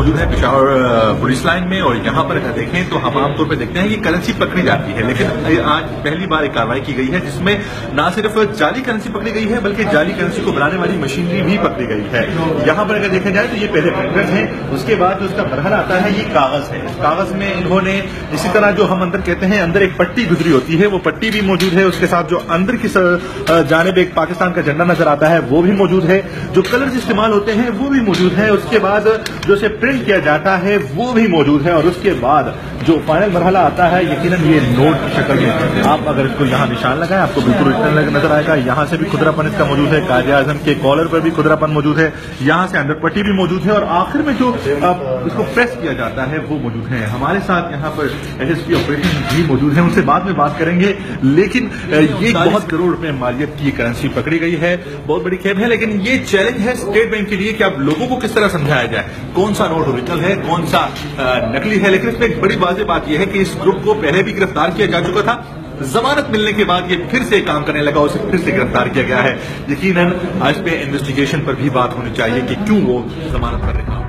मौजूद है Peshawar police line में, और यहाँ पर अगर देखें तो हम आमतौर पर देखते हैं कि करेंसी पकड़ी जाती है, लेकिन आज पहली बार एक कार्रवाई की गई है जिसमें न सिर्फ जाली करेंसी पकड़ी गई है बल्कि जाली करेंसी को बनाने वाली मशीनरी भी पकड़ी गई है। यहाँ पर अगर देखा जाए तो ये पहले प्रिंटर्स हैं, उसके बाद जो उसका मरहला आता है ये कागज है। कागज में इन्होंने इसी तरह जो हम अंदर कहते हैं अंदर एक पट्टी गुजरी होती है, वो पट्टी भी मौजूद है, उसके साथ जो अंदर की जानिब एक पाकिस्तान का झंडा नजर आता है वो भी मौजूद है, जो कलर्स इस्तेमाल होते हैं वो भी मौजूद है, उसके बाद जो इसे प्रिंट किया जाता है वो भी मौजूद है, और उसके बाद जो फाइनल मरहला आता है यकीनन ये नोट की शक्ल में आप अगर इसको यहाँ निशान लगाएं आपको बिल्कुल नजर आएगा। यहाँ से भी खुदरापन इसका मौजूद है, कायदे आजम के कॉलर पर भी खुदरापन मौजूद है, यहाँ से अंदर पट्टी भी मौजूद है, और आखिर में जो इसको प्रेस किया जाता है वो मौजूद है। हमारे साथ यहाँ पर एसएसपी ऑपरेशन भी मौजूद है, उनसे बाद में बात करेंगे। लेकिन ये बहुत करोड़ रुपए मालियत की करेंसी पकड़ी गई है, बहुत बड़ी खेप है, लेकिन ये चैलेंज है स्टेट बैंक के लिए कि अब लोगों को किस तरह समझाया जाए कौन सा नोट ओरिजिनल है कौन सा नकली है। लेकिन इसमें एक बड़ी वाज़ेह बात यह है कि इस ग्रुप को पहले भी गिरफ्तार किया जा चुका था, जमानत मिलने के बाद ये फिर से काम करने लगा, उसे फिर से गिरफ्तार किया गया है। यकीनन आज पे इन्वेस्टिगेशन पर भी बात होनी चाहिए कि क्यों वो जमानत पर रहे।